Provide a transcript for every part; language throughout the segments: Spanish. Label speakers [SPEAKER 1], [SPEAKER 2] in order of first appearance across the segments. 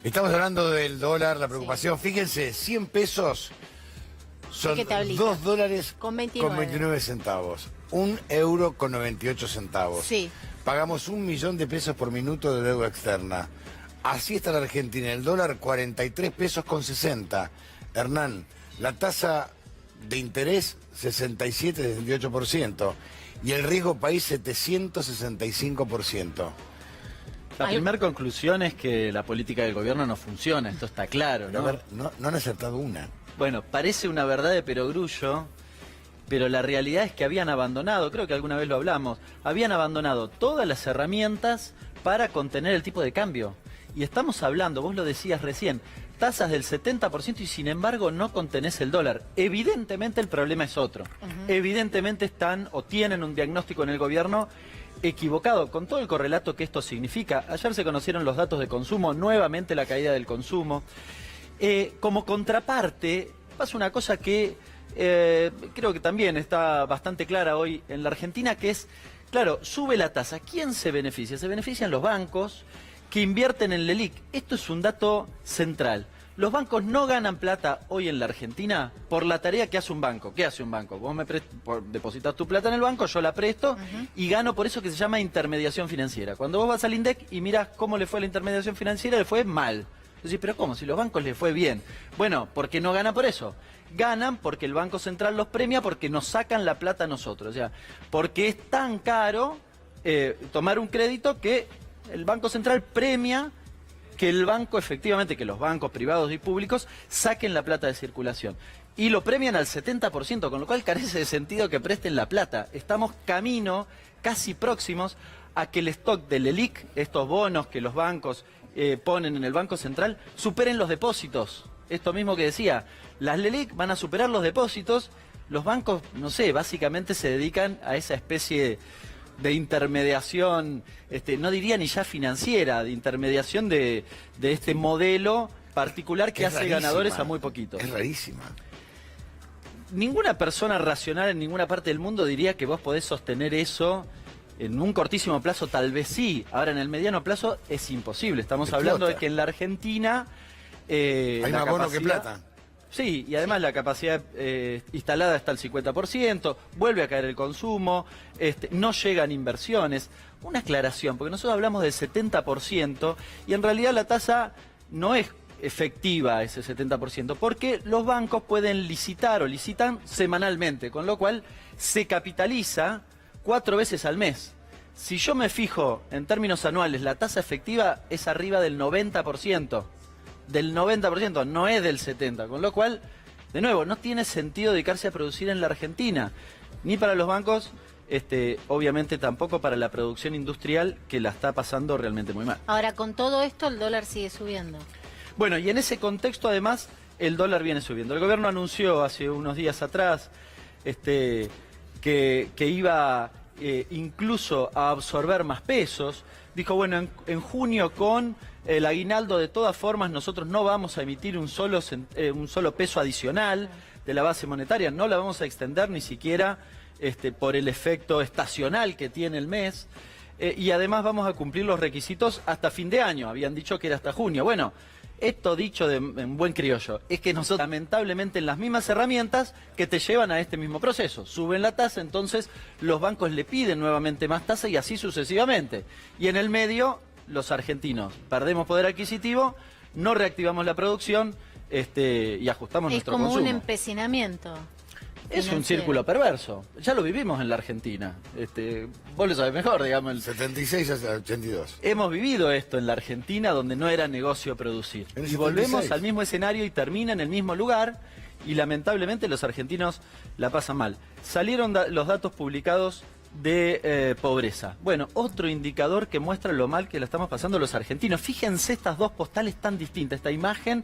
[SPEAKER 1] Estamos hablando del dólar, la preocupación. Sí. Fíjense, 100 pesos son $2
[SPEAKER 2] con
[SPEAKER 1] 29 centavos. 1 euro con 98 centavos.
[SPEAKER 2] Sí.
[SPEAKER 1] Pagamos 1 millón de pesos por minuto de deuda externa. Así está la Argentina. El dólar 43 pesos con 60. Hernán, la tasa de interés 67-68%. Y el riesgo país 765%.
[SPEAKER 3] La primera conclusión es que la política del gobierno no funciona, esto está claro, ¿no?
[SPEAKER 1] A ver, no han acertado una.
[SPEAKER 3] Bueno, parece una verdad de perogrullo, pero la realidad es que habían abandonado, creo que alguna vez lo hablamos, habían abandonado todas las herramientas para contener el tipo de cambio. Y estamos hablando, vos lo decías recién, tasas del 70% y sin embargo no contenés el dólar. Evidentemente el problema es otro. Evidentemente están o tienen un diagnóstico en el gobierno equivocado, con todo el correlato que esto significa. Ayer se conocieron los datos de consumo, nuevamente la caída del consumo. Como contraparte, pasa una cosa que creo que también está bastante clara hoy en la Argentina, que es, claro, sube la tasa. ¿Quién se beneficia? Se benefician los bancos que invierten en LELIQ. Esto es un dato central. Los bancos no ganan plata hoy en la Argentina por la tarea que hace un banco. ¿Qué hace un banco? Vos me depositas tu plata en el banco, yo la presto y gano por eso que se llama intermediación financiera. Cuando vos vas al INDEC y mirás cómo le fue a la intermediación financiera, le fue mal. Decís, pero ¿cómo? Si los bancos les fue bien. Bueno, porque no ganan por eso. Ganan porque el Banco Central los premia porque nos sacan la plata a nosotros. O sea, porque es tan caro tomar un crédito que el Banco Central premia que el banco, efectivamente, que los bancos privados y públicos saquen la plata de circulación. Y lo premian al 70%, con lo cual carece de sentido que presten la plata. Estamos camino, casi próximos, a que el stock del LELIQ, estos bonos que los bancos ponen en el Banco Central, superen los depósitos. Esto mismo que decía, las LELIQ van a superar los depósitos, los bancos, no sé, básicamente se dedican a esa especie de intermediación, no diría ni ya financiera, de intermediación de este modelo particular que hace ganadores a muy poquitos.
[SPEAKER 1] Es rarísima.
[SPEAKER 3] Ninguna persona racional en ninguna parte del mundo diría que vos podés sostener eso en un cortísimo plazo, tal vez sí. Ahora, en el mediano plazo es imposible. Estamos hablando de que en la Argentina
[SPEAKER 1] hay más bono que plata.
[SPEAKER 3] Sí, y además la capacidad instalada está al 50%, vuelve a caer el consumo, no llegan inversiones. Una aclaración, porque nosotros hablamos del 70% y en realidad la tasa no es efectiva ese 70%, porque los bancos pueden licitar o licitan semanalmente, con lo cual se capitaliza 4 veces al mes. Si yo me fijo en términos anuales, la tasa efectiva es arriba del 90%. Del 90%, no es del 70%, con lo cual, de nuevo, no tiene sentido dedicarse a producir en la Argentina, ni para los bancos, obviamente tampoco para la producción industrial, que la está pasando realmente muy mal.
[SPEAKER 2] Ahora, con todo esto, el dólar sigue subiendo.
[SPEAKER 3] Bueno, y en ese contexto, además, el dólar viene subiendo. El gobierno anunció hace unos días atrás que iba incluso a absorber más pesos. Dijo, bueno, en junio con el aguinaldo, de todas formas, nosotros no vamos a emitir un solo peso adicional de la base monetaria, no la vamos a extender ni siquiera por el efecto estacional que tiene el mes, y además vamos a cumplir los requisitos hasta fin de año, habían dicho que era hasta junio. Bueno, esto dicho en buen criollo, es que nosotros lamentablemente en las mismas herramientas que te llevan a este mismo proceso, suben la tasa, entonces los bancos le piden nuevamente más tasa y así sucesivamente. Y en el medio, los argentinos perdemos poder adquisitivo, no reactivamos la producción y ajustamos nuestro consumo.
[SPEAKER 2] Es como un empecinamiento.
[SPEAKER 3] Es un círculo perverso. Ya lo vivimos en la Argentina. Vos lo sabés mejor, digamos.
[SPEAKER 1] El 76 hasta el 82.
[SPEAKER 3] Hemos vivido esto en la Argentina, donde no era negocio producir. Y volvemos al mismo escenario y termina en el mismo lugar. Y lamentablemente los argentinos la pasan mal. Salieron los datos publicados de pobreza. Bueno, otro indicador que muestra lo mal que la estamos pasando los argentinos. Fíjense estas dos postales tan distintas. Esta imagen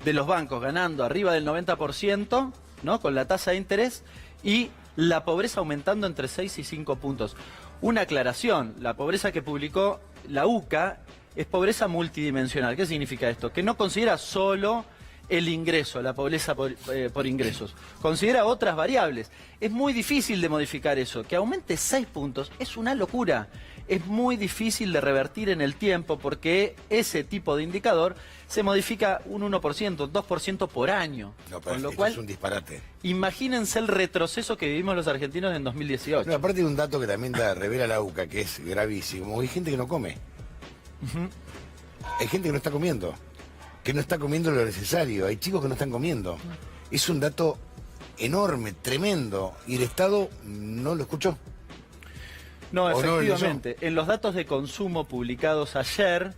[SPEAKER 3] de los bancos ganando arriba del 90%, ¿no?, con la tasa de interés, y la pobreza aumentando entre 6 y 5 puntos. Una aclaración, la pobreza que publicó la UCA es pobreza multidimensional. ¿Qué significa esto? Que no considera solo el ingreso, la pobreza por ingresos. Considera otras variables. Es muy difícil de modificar eso. Que aumente 6 puntos es una locura. Es muy difícil de revertir en el tiempo porque ese tipo de indicador se modifica un 1%, 2% por año.
[SPEAKER 1] No, pero
[SPEAKER 3] Con lo
[SPEAKER 1] esto
[SPEAKER 3] cual,
[SPEAKER 1] es un disparate.
[SPEAKER 3] imagínense el retroceso que vivimos los argentinos en 2018.
[SPEAKER 1] No, aparte de un dato que también revela la UCA, que es gravísimo. Hay gente que no come. Hay gente que no está comiendo. Que no está comiendo lo necesario. Hay chicos que no están comiendo. Es un dato enorme, tremendo. Y el Estado no lo escuchó.
[SPEAKER 3] No,
[SPEAKER 1] ¿O no
[SPEAKER 3] efectivamente. En los datos de consumo publicados ayer,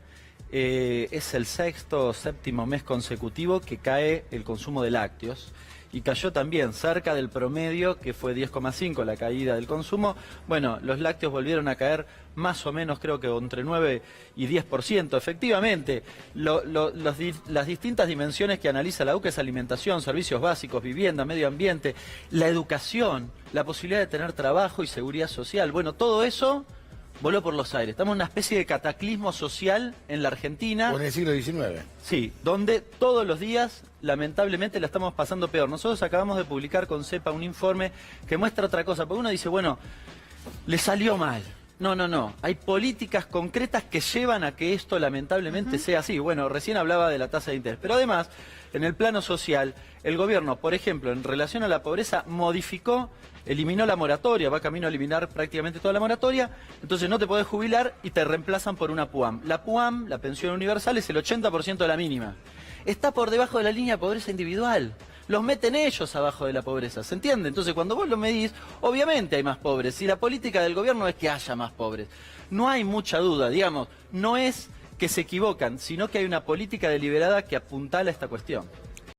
[SPEAKER 3] es el 6º o 7º mes consecutivo que cae el consumo de lácteos. Y cayó también cerca del promedio, que fue 10,5 la caída del consumo. Bueno, los lácteos volvieron a caer más o menos, creo que entre 9 y 10%. Efectivamente, las distintas dimensiones que analiza la UCA es alimentación, servicios básicos, vivienda, medio ambiente, la educación, la posibilidad de tener trabajo y seguridad social. Bueno, todo eso voló por los aires. Estamos en una especie de cataclismo social en la Argentina.
[SPEAKER 1] O en el siglo XIX.
[SPEAKER 3] Sí, donde todos los días, lamentablemente, la estamos pasando peor. Nosotros acabamos de publicar con CEPA un informe que muestra otra cosa. Porque uno dice, bueno, le salió mal. No. Hay políticas concretas que llevan a que esto lamentablemente sea así. Bueno, recién hablaba de la tasa de interés. Pero además, en el plano social, el gobierno, por ejemplo, en relación a la pobreza, eliminó la moratoria, va camino a eliminar prácticamente toda la moratoria, entonces no te podés jubilar y te reemplazan por una PUAM. La PUAM, la pensión universal, es el 80% de la mínima. Está por debajo de la línea de pobreza individual. Los meten ellos abajo de la pobreza, ¿se entiende? Entonces cuando vos lo medís, obviamente hay más pobres. Y la política del gobierno es que haya más pobres. No hay mucha duda, digamos, no es que se equivocan, sino que hay una política deliberada que apuntala a esta cuestión.